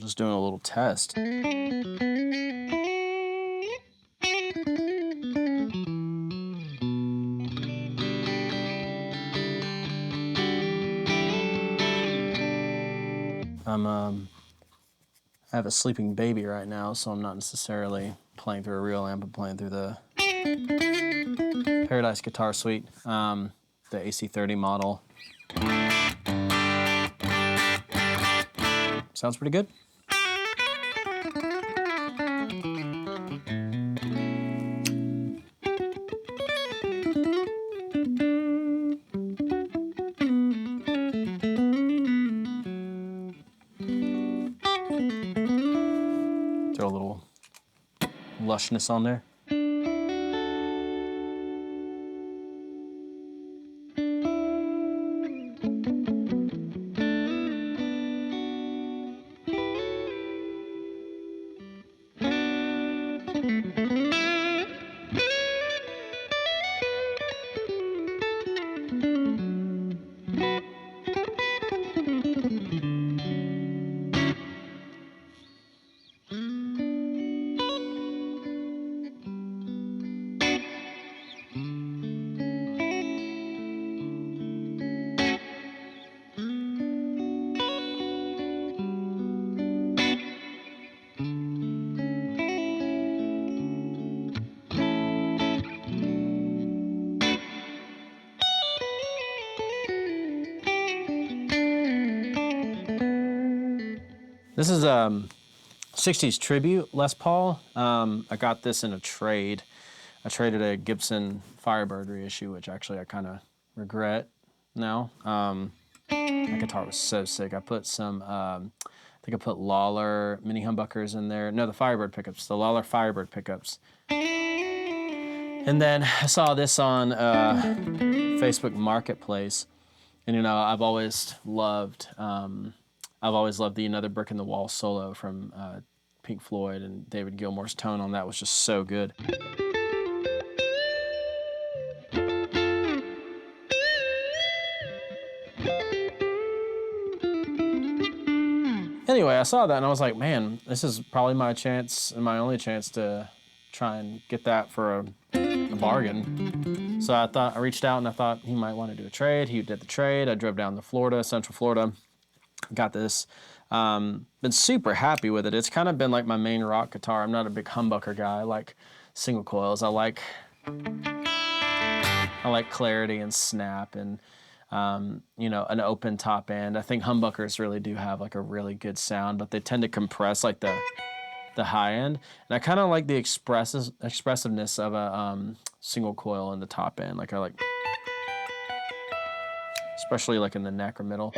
just doing a little test. I have a sleeping baby right now, so I'm not necessarily playing through a real amp. I'm playing through the Paradise Guitar Suite, the AC30 model. Sounds pretty good. Throw a little lushness on there. This is 60s Tribute Les Paul. I got this in a trade. I traded a Gibson Firebird reissue, which actually I kind of regret now. That guitar was so sick. I put some, I think I put Lollar mini humbuckers in there. No, the Firebird pickups, the Lollar Firebird pickups. And then I saw this on Facebook Marketplace. And you know, I've always loved the Another Brick in the Wall solo from Pink Floyd, and David Gilmour's tone on that was just so good. Anyway, I saw that and I was like, man, this is probably my chance and my only chance to try and get that for a bargain. So I reached out and I thought he might want to do a trade. He did the trade. I drove down to Florida, Central Florida. Got this. Been super happy with it. It's kind of been like my main rock guitar. I'm not a big humbucker guy. I like single coils. I like clarity and snap and you know, an open top end. I think humbuckers really do have like a really good sound, but they tend to compress like the high end. And I kind of like the expressiveness of a single coil in the top end. Like I like, especially like in the neck or middle.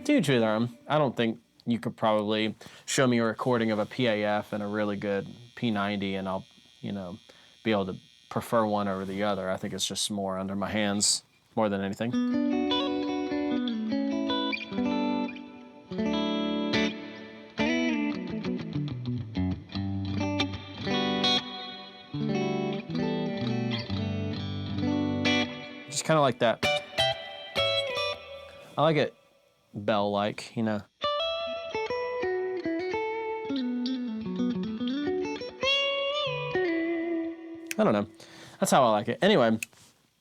To each their own. I don't think you could probably show me a recording of a PAF and a really good P90 and I'll, you know, be able to prefer one over the other. I think it's just more under my hands more than anything. Just kind of like that. I like it bell-like, you know. I don't know. That's how I like it. Anyway,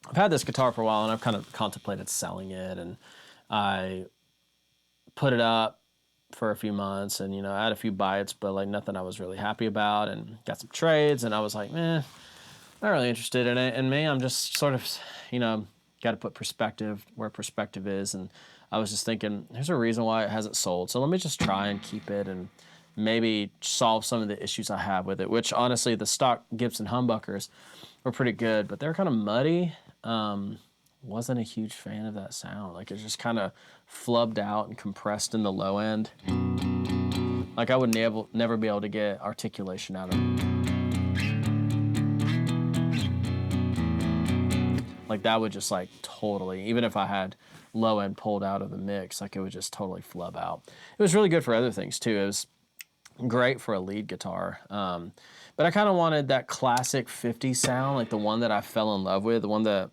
I've had this guitar for a while and I've kind of contemplated selling it, and I put it up for a few months and, you know, I had a few bites, but like nothing I was really happy about, and got some trades and I was like, not really interested in it. And me, I'm just sort of, you know, got to put perspective where perspective is. And I was just thinking, there's a reason why it hasn't sold. So let me just try and keep it and maybe solve some of the issues I have with it, which honestly, the stock Gibson humbuckers were pretty good, but they're kind of muddy. Wasn't a huge fan of that sound. Like it just kind of flubbed out and compressed in the low end. Like I would never be able to get articulation out of it. Like that would just like totally, even if I had low end pulled out of the mix, like it would just totally flub out. It was really good for other things too. It was great for a lead guitar. But I kind of wanted that classic 50 sound, like the one that I fell in love with, the one that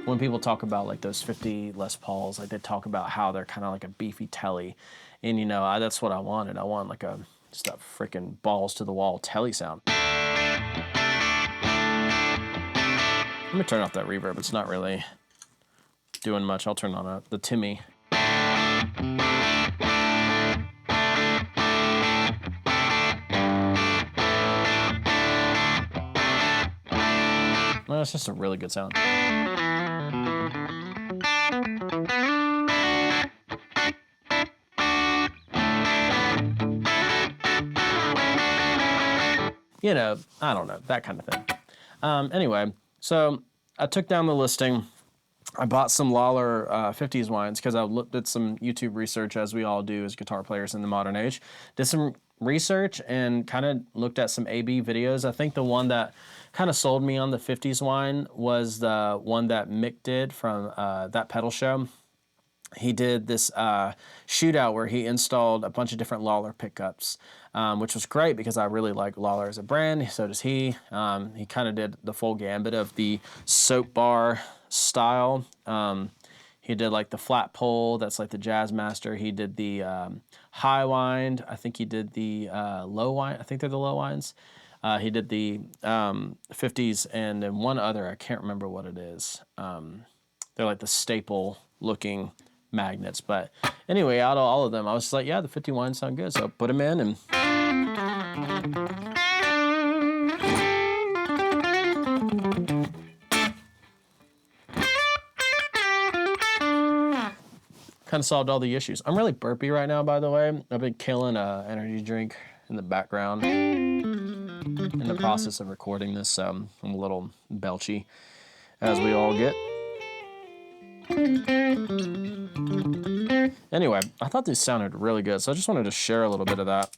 When people talk about like those 50 Les Pauls, like they talk about how they're kind of like a beefy telly, and you know, that's what I wanted. I want like just that freaking balls to the wall telly sound. Let me turn off that reverb. It's not really doing much. I'll turn on the Timmy. Well, it's just a really good sound. You know, I don't know, that kind of thing. Anyway, so I took down the listing. I bought some Lollar 50's wines because I looked at some YouTube research, as we all do as guitar players in the modern age. Did some research and kind of looked at some A/B videos. I think the one that kind of sold me on the 50's wine was the one that Mick did from That Pedal Show. He did this shootout where he installed a bunch of different Lollar pickups, which was great because I really like Lollar as a brand. So does he. He kind of did the full gambit of the soap bar style. He did like the flat pole, that's like the Jazzmaster. He did the high wind. I think he did the low wind. I think they're the low winds. He did the 50's and then one other. I can't remember what it is. They're like the staple looking magnets. But anyway, out of all of them, I was just like, yeah, the 50 wines sound good. So I put them in and kind of solved all the issues. I'm really burpy right now, by the way. I've been killing an energy drink in the background in the process of recording this, so I'm a little belchy, as we all get. Anyway, I thought these sounded really good, so I just wanted to share a little bit of that.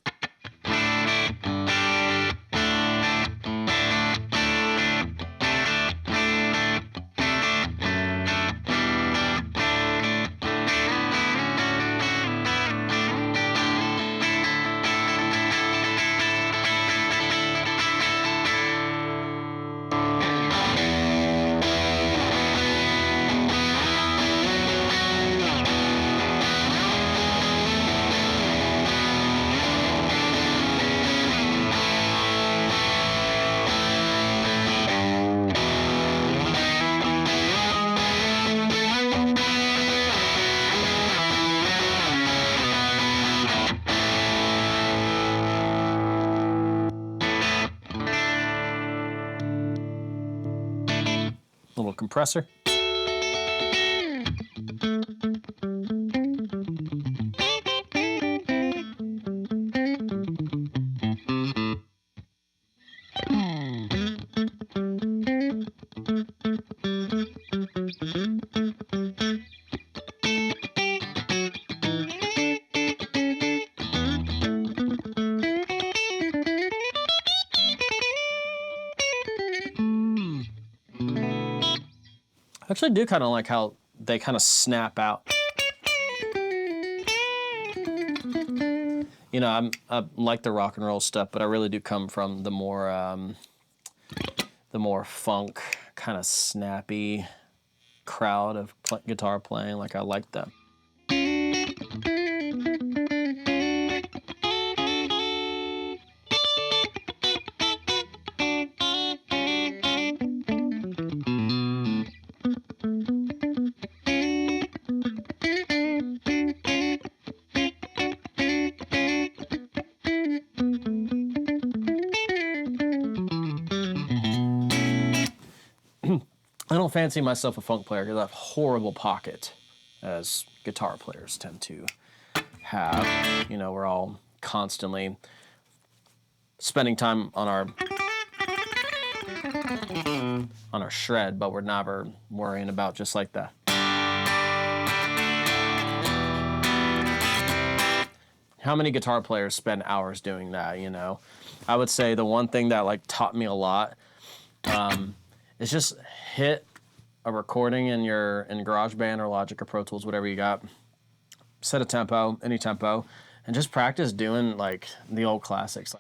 Little compressor. I actually do kind of like how they kind of snap out. You know, I like the rock and roll stuff, but I really do come from the more funk, kind of snappy crowd of guitar playing. Like I like that. I don't fancy myself a funk player because I have horrible pocket, as guitar players tend to have. You know, we're all constantly spending time on our shred, but we're never worrying about just like that. How many guitar players spend hours doing that, you know? I would say the one thing that like taught me a lot is just hit a recording in GarageBand or Logic or Pro Tools, whatever you got. Set a tempo, any tempo, and just practice doing like the old classics.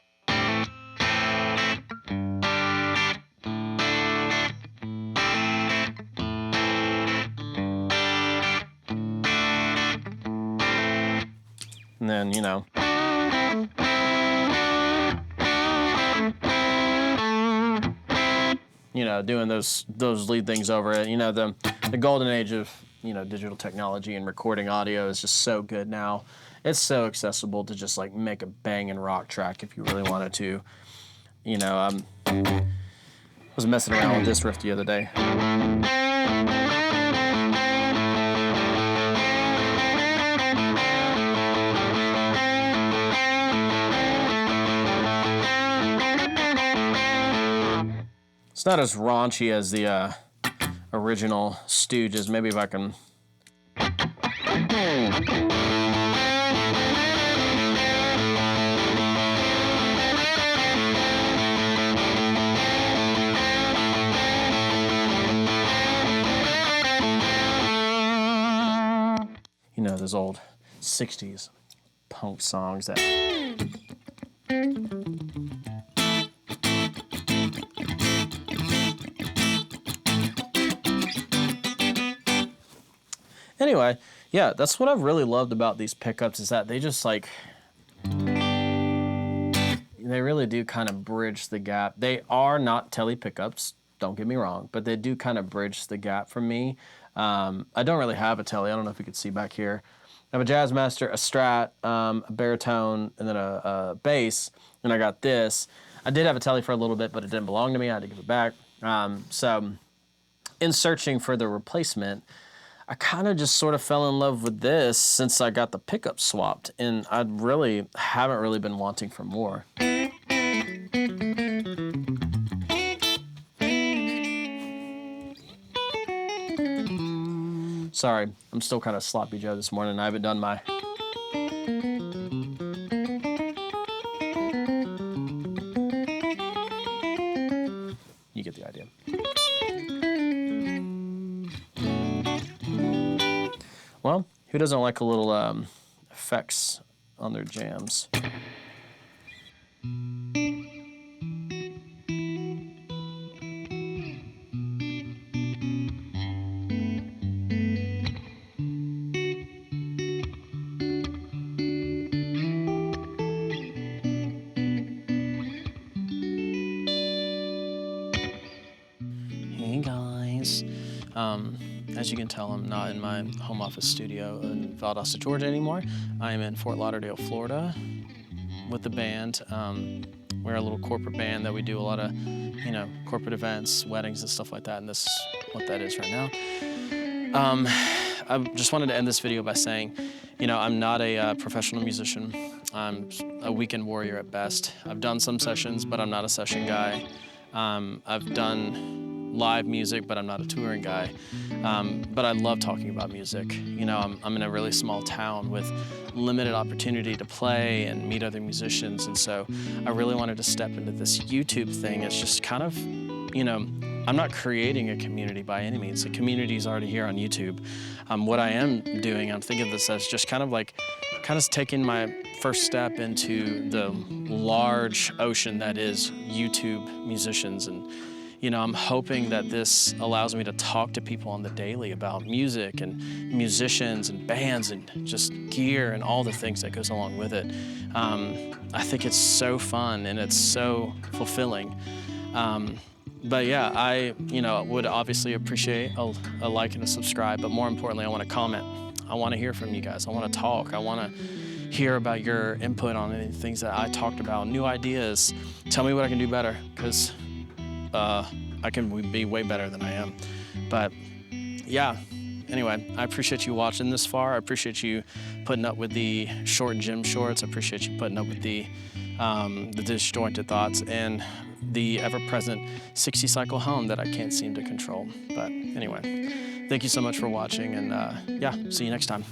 And then, doing those lead things over it. The golden age of, digital technology and recording audio is just so good now. It's so accessible to just like make a banging rock track if you really wanted to. I was messing around with this riff the other day. It's not as raunchy as the original Stooges. Maybe if I can... those old 60s punk songs that... Anyway, yeah, that's what I've really loved about these pickups is that they just like, they really do kind of bridge the gap. They are not telly pickups, don't get me wrong, but they do kind of bridge the gap for me. I don't really have a telly. I don't know if you can see back here. I have a Jazzmaster, a Strat, a baritone, and then a bass, and I got this. I did have a telly for a little bit, but it didn't belong to me. I had to give it back. So in searching for the replacement, I kind of just sort of fell in love with this since I got the pickup swapped, and I really haven't really been wanting for more. Sorry, I'm still kind of sloppy Joe this morning. I haven't done my... You get the idea. Well, who doesn't like a little effects on their jams? Hey guys. As you can tell, I'm not in my home office studio in Valdosta, Georgia anymore. I am in Fort Lauderdale, Florida with the band. We're a little corporate band that we do a lot of, corporate events, weddings and stuff like that, and this is what that is right now. I just wanted to end this video by saying, I'm not a professional musician. I'm a weekend warrior at best. I've done some sessions, but I'm not a session guy. I've done live music, but I'm not a touring guy. But I love talking about music. I'm in a really small town with limited opportunity to play and meet other musicians, and so I really wanted to step into this YouTube thing. It's just kind of, I'm not creating a community by any means. The community is already here on YouTube. What I am doing, I'm thinking of this as just kind of taking my first step into the large ocean that is YouTube musicians. And I'm hoping that this allows me to talk to people on the daily about music and musicians and bands and just gear and all the things that goes along with it. I think it's so fun and it's so fulfilling. But yeah, I would obviously appreciate a like and a subscribe, but more importantly, I want to comment. I want to hear from you guys. I want to talk. I want to hear about your input on any things that I talked about, new ideas. Tell me what I can do better, because I can be way better than I am. But yeah, anyway, I appreciate you watching this far. I appreciate you putting up with the short gym shorts. I appreciate you putting up with the disjointed thoughts and the ever-present 60 cycle hum that I can't seem to control. But anyway, thank you so much for watching, and yeah, see you next time.